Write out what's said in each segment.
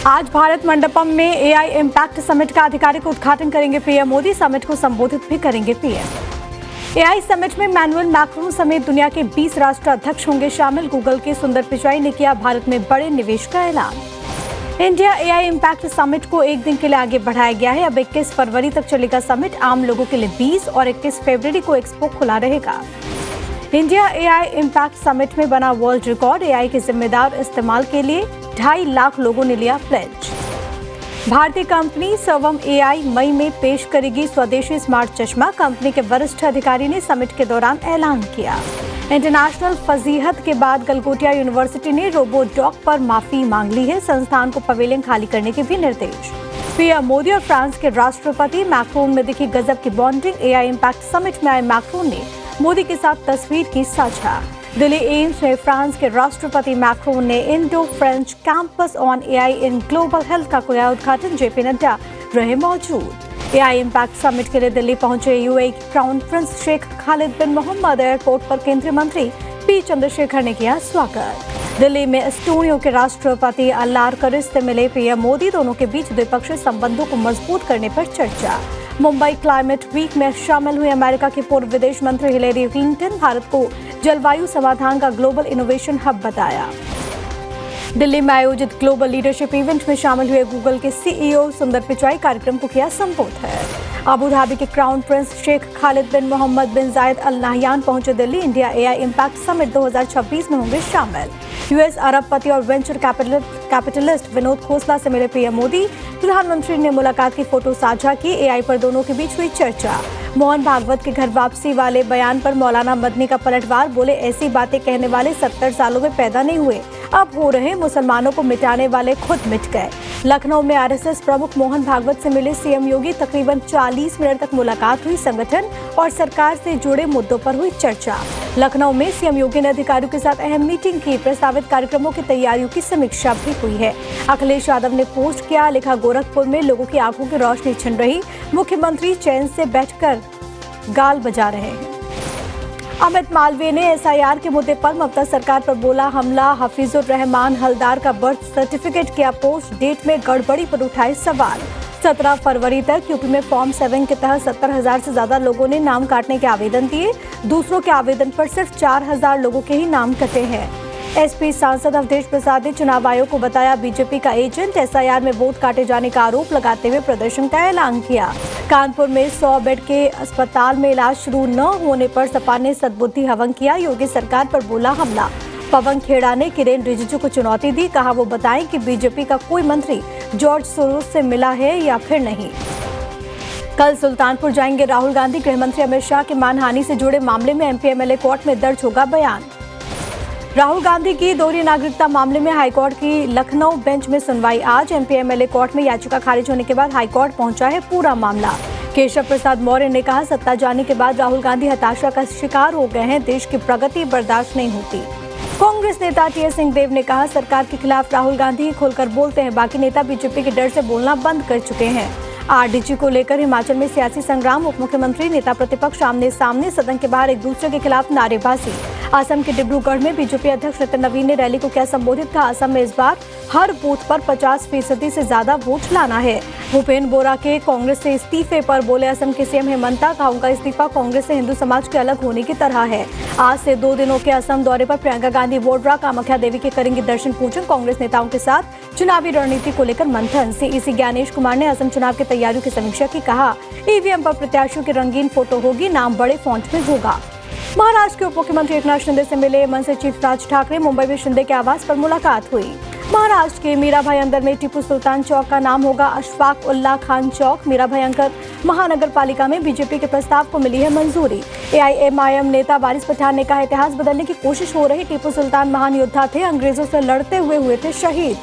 आज भारत मंडपम में AI impact summit का आधिकारिक उद्घाटन करेंगे पीएम मोदी। समिट को संबोधित भी करेंगे पीएम। एआई समिट में मैनुअल मैक्रोन समेत दुनिया के 20 राष्ट्र अध्यक्ष होंगे शामिल। गूगल के सुंदर पिचाई ने किया भारत में बड़े निवेश का ऐलान। इंडिया एआई इम्पैक्ट समिट को एक दिन के लिए आगे बढ़ाया गया है। अब 21 फरवरी तक चलेगा समिट। आम लोगों के लिए 20 और 21 फरवरी को एक्सपो खुला रहेगा। इंडिया एआई इम्पैक्ट समिट में बना वर्ल्ड रिकॉर्ड। एआई के जिम्मेदार इस्तेमाल के लिए 2.5 लाख लोगों ने लिया प्लेज। भारतीय कंपनी सर्वम एआई मई में पेश करेगी स्वदेशी स्मार्ट चश्मा। कंपनी के वरिष्ठ अधिकारी ने समिट के दौरान ऐलान किया। इंटरनेशनल फजीहत के बाद गलगोटिया यूनिवर्सिटी ने रोबोडॉग पर माफी मांग ली है। संस्थान को पवेलियन खाली करने के भी निर्देश। पीएम मोदी और फ्रांस के राष्ट्रपति मैक्रोन में दिखी गजब की बॉन्डिंग। एआई इम्पैक्ट समिट में आए मैक्रोन ने मोदी के साथ तस्वीर की साझा। दिल्ली एम्स में फ्रांस के राष्ट्रपति मैक्रोन ने Indo French campus on AI in global health का किया उद्घाटन। जेपी नड्डा रहे मौजूद। एआई इम्पैक्ट समिट के लिए दिल्ली पहुंचे UAE crown prince Sheikh Khalid bin Mohammed. Airport पर केंद्रीय मंत्री पी चंद्रशेखर ने किया स्वागत। दिल्ली में एस्टोनिया के राष्ट्रपति अल्लारकरिस से मिले पीएम मोदी। दोनों के बीच द्विपक्षीय संबंधों को मजबूत करने पर चर्चा। मुंबई क्लाइमेट वीक में शामिल हुए अमेरिका की पूर्व विदेश मंत्री हिलेरी क्लिंटन। भारत को जलवायु समाधान का ग्लोबल इनोवेशन हब बताया। दिल्ली में आयोजित ग्लोबल लीडरशिप इवेंट में शामिल हुए गूगल के सीईओ सुंदर पिचाई। कार्यक्रम को किया संबोधित। अबू धाबी के crown prince Sheikh Khalid bin Mohammad बिन जायद अल नाहयान पहुंचे Delhi. India AI impact summit 2026 में होंगे शामिल। यूएस अरबपति और वेंचर कैपिटलिस्ट विनोद खोसला से मिले पीएम मोदी। प्रधानमंत्री ने मुलाकात की फोटो साझा की। एआई पर दोनों के बीच हुई चर्चा। मोहन भागवत के घर वापसी वाले बयान पर मौलाना मदनी का पलटवार। बोले ऐसी बातें कहने वाले 70 सालों में पैदा नहीं हुए, अब हो रहे। मुसलमानों को मिटाने वाले खुद मिट गए। लखनऊ में आरएसएस प्रमुख मोहन भागवत से मिले सीएम योगी। तकरीबन 40 मिनट तक मुलाकात हुई। संगठन और सरकार से जुड़े मुद्दों पर हुई चर्चा। लखनऊ में सीएम योगी ने अधिकारियों के साथ अहम मीटिंग की। प्रस्तावित कार्यक्रमों की तैयारियों की समीक्षा भी हुई है। अखिलेश यादव ने पोस्ट किया, लिखा गोरखपुर में लोगों की आंखों की रोशनी छिन रही। मुख्यमंत्री चैन से बैठकर गाल बजा रहे हैं। अमित मालवीय ने एसआईआर के मुद्दे पर ममता सरकार पर बोला हमला। हफीजुर रहमान हलदार का बर्थ सर्टिफिकेट किया पोस्ट। डेट में गड़बड़ी पर उठाए सवाल। 17 फरवरी तक यूपी में फॉर्म 7 के तहत 70,000 से ज्यादा लोगों ने नाम काटने के आवेदन दिए। दूसरों के आवेदन पर सिर्फ 4,000 लोगों के ही नाम कटे हैं। एसपी सांसद अवधेश प्रसाद ने चुनाव आयोग को बताया बीजेपी का एजेंट। एसआईआर में वोट काटे जाने का आरोप लगाते हुए प्रदर्शन का ऐलान किया। कानपुर में 100 बेड के अस्पताल में इलाज शुरू न होने पर सपा ने सद्बुद्धि हवन किया। योगी सरकार पर बोला हमला। पवन खेड़ा ने किरेन रिजिजू को चुनौती दी। कहा वो बताएं कि बीजेपी का कोई मंत्री जॉर्ज सोरोस से मिला है या फिर नहीं। कल सुल्तानपुर जाएंगे राहुल गांधी। गृह मंत्री अमित शाह के मानहानि से जुड़े मामले में एमपी एमएलए कोर्ट में दर्ज होगा बयान। राहुल गांधी की दोहरी नागरिकता मामले में हाईकोर्ट की लखनऊ बेंच में सुनवाई आज। एमपी एमएलए कोर्ट में याचिका खारिज होने के बाद हाईकोर्ट पहुंचा है पूरा मामला। केशव प्रसाद मौर्य ने कहा सत्ता जाने के बाद राहुल गांधी हताशा का शिकार हो गए हैं। देश की प्रगति बर्दाश्त नहीं होती। कांग्रेस नेता टीएस सिंहदेव ने कहा सरकार के खिलाफ राहुल गांधी खुलकर बोलते हैं, बाकी नेता बीजेपी के डर से बोलना बंद कर चुके हैं। आरडीजी को लेकर हिमाचल में सियासी संग्राम। उप मुख्यमंत्री नेता प्रतिपक्ष आमने सामने। सदन के बाहर एक दूसरे के खिलाफ नारेबाजी। असम के डिब्रूगढ़ में बीजेपी अध्यक्ष नितिन नवीन ने रैली को किया संबोधित। कहा असम में इस बार हर बूथ पर 50% से ज्यादा वोट लाना है। भूपेन्द्र बोरा के कांग्रेस से इस्तीफे पर बोले असम के सीएम हेमंता। कहा उनका इस्तीफा कांग्रेस से हिंदू समाज के अलग होने की तरह है। आज से 2 दिनों के असम दौरे पर प्रियंका गांधी वोडरा कामाख्या देवी के करेंगी दर्शन पूजन। कांग्रेस नेताओं के साथ चुनावी रणनीति को लेकर मंथन। सीईसी ज्ञानेश कुमार ने असम चुनाव की तैयारियों की समीक्षा की। कहा ईवीएम पर प्रत्याशियों की रंगीन फोटो होगी, नाम बड़े फॉन्ट में होगा। महाराष्ट्र के उप मुख्यमंत्री एकनाथ शिंदे से मिले मनसे चीफ राज ठाकरे। मुंबई में शिंदे के आवास पर मुलाकात हुई। महाराष्ट्र के मीराभाई अंदर में टिप्पू सुल्तान चौक का नाम होगा अशफाक उल्लाह खान चौक। मीराभाई अंदर महानगर पालिका में बीजेपी के प्रस्ताव को मिली है मंजूरी। एआईएमआईएम नेता वारिस पठान ने कहा इतिहास बदलने की कोशिश हो रही। टिप्पू सुल्तान महान योद्धा थे, अंग्रेजों से लड़ते हुए थे शहीद।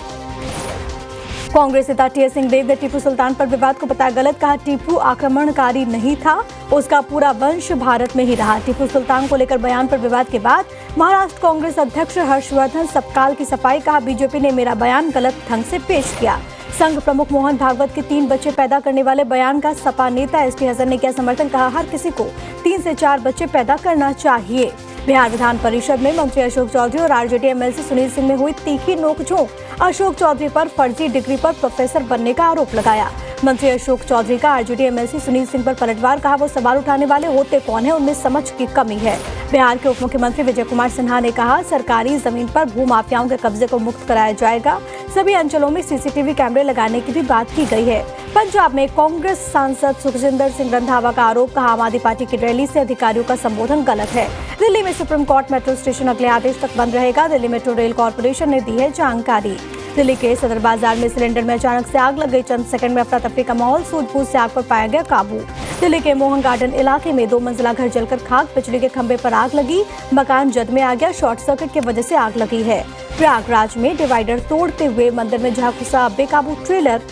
कांग्रेस नेता टीएस सिंहदेव ने टिप्पू सुल्तान पर विवाद को बताया गलत। कहा टिप्पू आक्रमणकारी नहीं था, उसका पूरा वंश भारत में ही रहा। टिप्पू सुल्तान को लेकर बयान पर विवाद के बाद महाराष्ट्र कांग्रेस अध्यक्ष हर्षवर्धन सपकाल की सफाई। कहा बीजेपी ने मेरा बयान गलत ढंग से पेश किया। संघ प्रमुख मोहन भागवत के 3 बच्चे पैदा करने वाले बयान का सपा नेता एसटी हसन ने किया समर्थन। कहा हर किसी को 3 से 4 बच्चे पैदा करना चाहिए। बिहार विधान परिषद में मंत्री अशोक चौधरी और आरजेडी एमएलसी सुनील सिंह में हुई तीखी नोकझोंक। अशोक चौधरी पर फर्जी डिग्री पर प्रोफेसर बनने का आरोप लगाया। मंत्री अशोक चौधरी का आरजेडी एमएलसी सुनील सिंह पर पलटवार, कहा वो सवाल उठाने वाले होते कौन है, उनमें समझ की कमी है। बिहार के उप मुख्यमंत्री विजय कुमार सिन्हा ने कहा सरकारी जमीन पर भूमाफियाओं के कब्जे को मुक्त कराया जाएगा। सभी अंचलों में सीसीटीवी कैमरे लगाने की भी बात की गई है। पंजाब में कांग्रेस सांसद सुखजिंदर सिंह रंधावा का आरोप, कहा आम आदमी पार्टी की रैली से अधिकारियों का संबोधन गलत है। दिल्ली में सुप्रीम कोर्ट मेट्रो स्टेशन अगले आदेश तक बंद रहेगा, दिल्ली मेट्रो रेल कॉर्पोरेशन ने दी है जानकारी। दिल्ली के सदर बाजार में सिलेंडर में अचानक से आग लग गई, चंद सेकंड में अफरा तफरी का माहौल, सूझबूझ से आग पर पाया गया काबू। दिल्ली के मोहन गार्डन इलाके में 2 मंजिला घर जलकर खाक, बिजली के खंभे पर आग लगी, मकान जद में आ गया, शॉर्ट सर्किट की वजह से आग लगी है। प्रयागराज में डिवाइडर तोड़ते हुए मंदिर में जा घुसा बेकाबू ट्रेलर,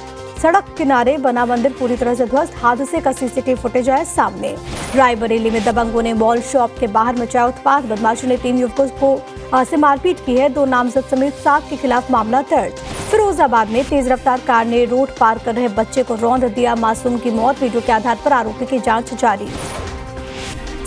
सड़क किनारे बना मंदिर पूरी तरह से ध्वस्त, हादसे का सीसीटीवी फुटेज आया सामने। रायबरेली में दबंगों ने मॉल शॉप के बाहर मचाया उत्पात, बदमाशों ने 3 युवकों को से मारपीट की है, 2 नामजद समेत 7 के खिलाफ मामला दर्ज। फिरोजाबाद में तेज रफ्तार कार ने रोड पार कर रहे बच्चे को रौंद दिया, मासूम की मौत, वीडियो के आधार पर आरोपी की जांच जारी।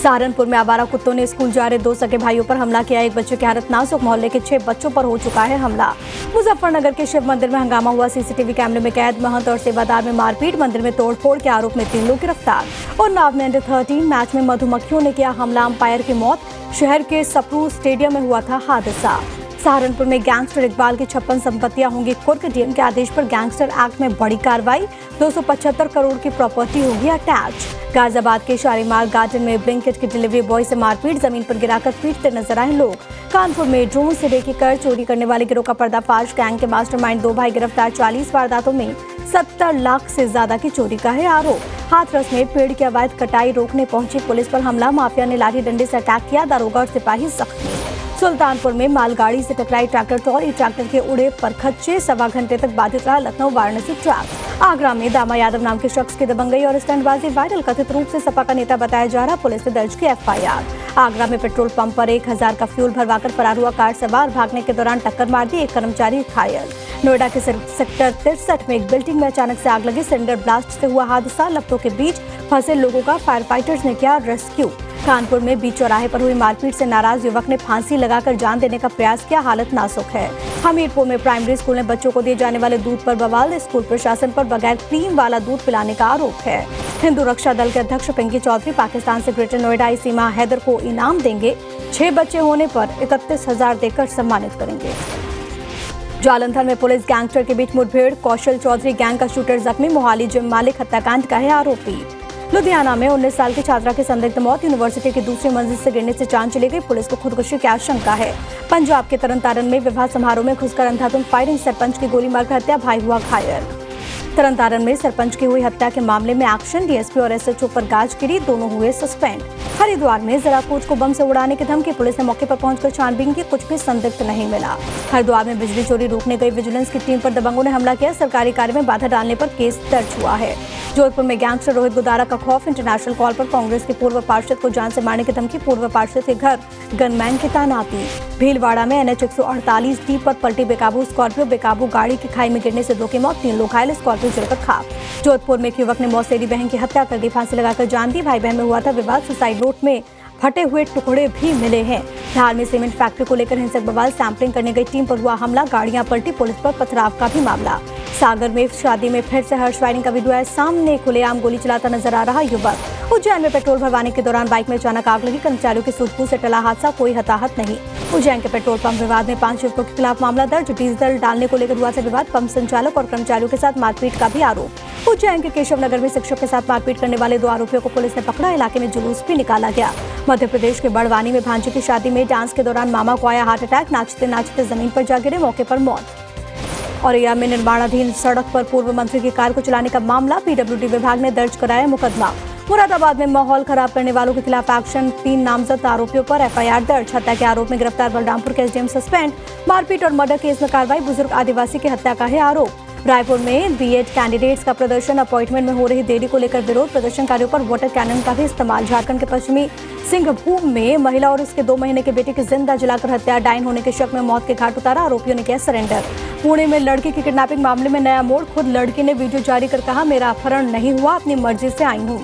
सहारनपुर में आवारा कुत्तों ने स्कूल जा रहे 2 सगे भाइयों पर हमला किया, एक बच्चे की हालत नाजुक, मोहल्ले के 6 बच्चों पर हो चुका है हमला। मुजफ्फरनगर के शिव मंदिर में हंगामा हुआ, सीसीटीवी कैमरे में कैद, महंत और सेवादार में मारपीट, मंदिर में तोड़फोड़ के आरोप में 3 लोग गिरफ्तार। और नाव में अंडर 13 मैच में मधुमक्खियों ने किया हमला, अंपायर की मौत, शहर के सप्रू स्टेडियम में हुआ था हादसा। सहारनपुर में गैंगस्टर इकबाल की 56 संपत्तियां होंगी कुर्क, डीएम के आदेश पर गैंगस्टर एक्ट में बड़ी कार्रवाई, 275 करोड़ की प्रॉपर्टी होगी अटैच। गाजियाबाद के शालीमार गार्डन में ब्लिंकिट के डिलीवरी बॉय से मारपीट, जमीन पर गिराकर पीटते नजर आए लोग। कानपुर में ड्रोन से रेकी कर चोरी करने वाले गिरोह का पर्दाफाश, गैंग के मास्टरमाइंड 2 भाई गिरफ्तार, 40 वारदातों में 70 लाख से ज्यादा की चोरी का है आरोप। हाथरस में पेड़ की अवैध कटाई रोकने पहुंची पुलिस पर हमला, माफिया ने लाठी डंडे से अटैक किया, दारोगा और सिपाही जख्मी। सुल्तानपुर में मालगाड़ी से टकराई ट्रैक्टर ट्रॉली, ट्रैक्टर के उड़े पर खच्चे, 1.25 घंटे तक बाधित रहा लखनऊ वाराणसी ट्रैक। आगरा में दामा यादव नाम के शख्स की दबंगई और स्टंटबाजी वायरल, कथित रूप से सपा का नेता बताया जा रहा, पुलिस ने दर्ज की एफआईआर। आगरा में पेट्रोल पंप पर 1000 का फ्यूल भरवाकर फरार हुआ कार सवार, भागने के दौरान टक्कर मार दी, एक कर्मचारी घायल। नोएडा के सेक्टर 63 में एक बिल्डिंग में अचानक से आग लगी, सिलेंडर ब्लास्ट से हुआ हादसा, लपटों के बीच फंसे लोगों का फायर फाइटर्स ने किया रेस्क्यू। कानपुर में बीच चौराहे पर हुई मारपीट से नाराज युवक ने फांसी लगाकर जान देने का प्रयास किया, हालत नाजुक है। हमीरपुर में प्राइमरी स्कूल में बच्चों को दिए जाने वाले दूध पर बवाल, स्कूल प्रशासन पर बगैर क्रीम वाला दूध पिलाने का आरोप है। हिंदू रक्षा दल के अध्यक्ष पिंकी चौधरी पाकिस्तान से ग्रेटर नोएडा सीमा हैदर को इनाम देंगे, 6 बच्चे होने पर 31,000 देकर सम्मानित करेंगे। जालंधर में पुलिस गैंगस्टर के बीच मुठभेड़, कौशल चौधरी गैंग का शूटर जख्मी, मोहाली जिम मालिक हत्याकांड का है आरोपी। लुधियाना में 19 साल की छात्रा की संदिग्ध मौत, यूनिवर्सिटी की दूसरी मंजिल से गिरने से जान चली गई, पुलिस को खुदकुशी की आशंका है। पंजाब के तरनतारन में विवाह समारोह में घुसकर अंधाधुंध फायरिंग, सरपंच की गोली मारकर हत्या, भाई हुआ घायल। तरनतारन में सरपंच की हुई हत्या के मामले में एक्शन, डीएसपी और एसएचओ पर गाज गिरी, दोनों हुए सस्पेंड। हरिद्वार में जरा कोच को बम से उड़ाने की धमकी, पुलिस ने मौके पर पहुंचकर छानबीन की, कुछ भी संदिग्ध नहीं मिला। हरिद्वार में बिजली चोरी रोकने गई विजिलेंस की टीम पर दबंगों ने हमला किया, सरकारी कार्य में बाधा डालने पर केस दर्ज हुआ है। जोधपुर में गैंगस्टर रोहित गुदारा का खौफ, इंटरनेशनल कॉल पर कांग्रेस के पूर्व पार्षद को जान से मारने की धमकी, पूर्व पार्षद के घर गनमैन की तैनाती। भीलवाड़ा में NH 148D पर पलटी बेकाबू स्कॉर्पियो, बेकाबू गाड़ी की खाई में गिरने से 2 की मौत, 3 लोग घायल, स्कॉर्पियो जलकर खाक। जोधपुर में एक युवक ने मौसेरी बहन की हत्या कर दी, फांसी लगाकर जान दी, भाई बहन में हुआ था विवाद, सुसाइड नोट में फटे हुए टुकड़े भी मिले हैं। धार में सीमेंट फैक्ट्री को लेकर हिंसक बवाल, सैंपलिंग करने गई टीम पर हुआ हमला, गाड़ियां पलटी, पुलिस पर पथराव का भी मामला। सागर में शादी में फिर से हर्ष वायरिंग का वीडियो आया सामने, खुलेआम गोली चलाता नजर आ रहा युवक। उज्जैन में पेट्रोल भरवाने के दौरान बाइक में अचानक आग लगी, कर्मचारियों की सूझबूझ से टला हादसा, कोई हताहत नहीं। उज्जैन के पेट्रोल पंप विवाद में 5 युवकों के खिलाफ मामला दर्ज, डीजल डालने को लेकर हुआ था विवाद, पंप संचालक और कर्मचारियों के साथ मारपीट का भी आरोप। उज्जैन के केशव नगर में शिक्षक के साथ मारपीट करने वाले 2 आरोपियों को पुलिस ने पकड़ा, इलाके में जुलूस भी निकाला गया। मध्य प्रदेश के बड़वानी में भांजे की शादी में डांस के दौरान मामा को आया हार्ट अटैक, नाचते नाचते जमीन पर जा गिरे, मौके पर मौत। औरैया में निर्माणाधीन सड़क पर पूर्व मंत्री की कार को चलाने का मामला, पीडब्ल्यूडी विभाग ने दर्ज कराया मुकदमा। मुरादाबाद में माहौल खराब करने वालों के खिलाफ एक्शन, 3 नामजद आरोपियों पर एफआईआर दर्ज, हत्या के आरोप में गिरफ्तार बलरामपुर के एसडीएम सस्पेंड, मारपीट और मर्डर केस में कार्रवाई, बुजुर्ग आदिवासी की हत्या का है आरोप। रायपुर में बीएड कैंडिडेट्स का प्रदर्शन, अपॉइंटमेंट में हो रही देरी को लेकर विरोध, प्रदर्शनकारियों पर वाटर कैनन का भी इस्तेमाल। झारखंड के पश्चिमी सिंहभूम में महिला और उसके 2 महीने के बेटे की जिंदा जलाकर हत्या, डायन होने के शक में मौत के घाट उतारा, आरोपियों ने किया सरेंडर। पुणे में लड़की की किडनैपिंग मामले में नया मोड़, खुद लड़की ने वीडियो जारी कर कहा, मेरा अपहरण नहीं हुआ, अपनी मर्जी से आई हूँ।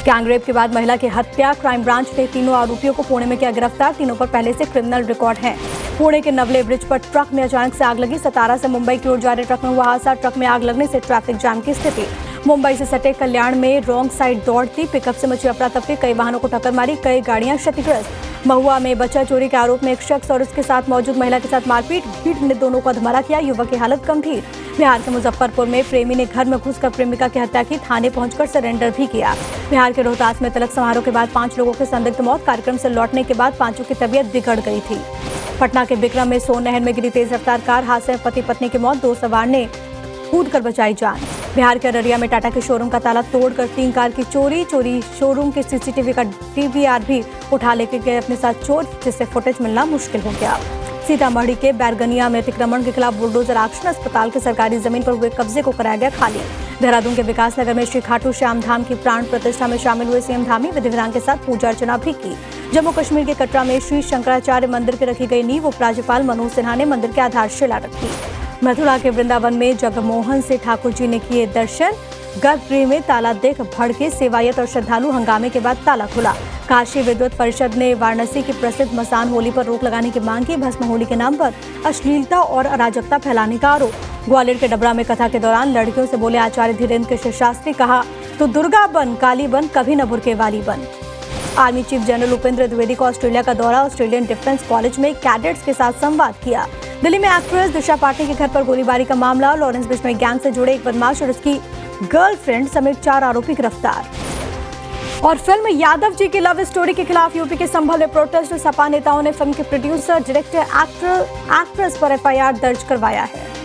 गैंगरेप के बाद महिला की हत्या, क्राइम ब्रांच ने तीनों आरोपियों को पुणे में किया गिरफ्तार। तीनों पर पहले से क्रिमिनल रिकॉर्ड है। पुणे के नवले ब्रिज पर ट्रक में अचानक से आग लगी। सतारा से मुंबई की ओर जा रहे ट्रक में हुआ हादसा। ट्रक में आग लगने से ट्रैफिक जाम की स्थिति। मुंबई से सटे कल्याण में रॉन्ग साइड दौड़ती पिकअप से मची अफरा तफरी, कई वाहनों को टक्कर मारी, कई गाड़ियां क्षतिग्रस्त। महुआ में बच्चा चोरी के आरोप में एक शख्स और उसके साथ मौजूद महिला के साथ मारपीट, भीड़ ने दोनों को अधमरा किया। युवक की हालत गंभीर। बिहार के मुजफ्फरपुर में प्रेमी ने घर में घुसकर प्रेमिका की हत्या की, थाने पहुंचकर सरेंडर भी किया। बिहार के रोहतास में तिलक समारोह के बाद 5 लोगों की संदिग्ध मौत, कार्यक्रम से लौटने के बाद पांचों की तबीयत बिगड़ गई थी। पटना के बिक्रम में सोन नहर में गिरी तेज रफ्तार कार, हादसे में पति पत्नी की मौत, 2 सवार ने कूद कर बचाई जान। बिहार के अररिया में टाटा के शोरूम का ताला तोड़कर 3 कार की चोरी, शोरूम के सीसीटीवी का डीवीआर भी उठा लेके गए अपने साथ चोर, जिससे फुटेज मिलना मुश्किल हो गया। सीतामढ़ी के बैरगनिया में अतिक्रमण के खिलाफ बुलडोजर एक्शन, अस्पताल की सरकारी जमीन पर हुए कब्जे को कराया गया खाली। देहरादून के विकास नगर में श्री खाटू श्याम धाम की प्राण प्रतिष्ठा में शामिल हुए सीएम धामी, विधि विधान के साथ पूजा अर्चना भी की। जम्मू कश्मीर के कटरा में श्री शंकराचार्य मंदिर की रखी गई नींव, उपराज्यपाल मनोज सिन्हा ने मंदिर की आधारशिला रखी। मथुरा के वृंदावन में जगमोहन से ठाकुर जी ने किए दर्शन। गर्भगृह में ताला देख भड़के सेवायत और श्रद्धालु, हंगामे के बाद ताला खुला। काशी विद्वत परिषद ने वाराणसी की प्रसिद्ध मसान होली पर रोक लगाने की मांग की। भस्म होली के नाम पर अश्लीलता और अराजकता फैलाने का आरोप। ग्वालियर के डबरा में कथा के दौरान लड़कियों से बोले आचार्य धीरेन्द्र कृष्ण शास्त्री, कहा तो दुर्गा बन, काली बन, कभी न बुरके वाली बन। Army chief general Upendra Dwivedi को ऑस्ट्रेलिया का दौरा, ऑस्ट्रेलियन डिफेंस कॉलेज में कैडेट्स के साथ संवाद किया। दिल्ली में एक्ट्रेस दिशा पाटनी के घर पर गोलीबारी का मामला, लॉरेंस ब्रिज में गैंग से जुड़े एक बदमाश और उसकी गर्लफ्रेंड समेत 4 आरोपी गिरफ्तार। और फिल्म यादव जी की लव स्टोरी के खिलाफ यूपी के संभल में प्रोटेस्ट, सपा नेताओं ने फिल्म के प्रोड्यूसर, डायरेक्टर, एक्ट्रेस पर एफआईआर दर्ज करवाया है।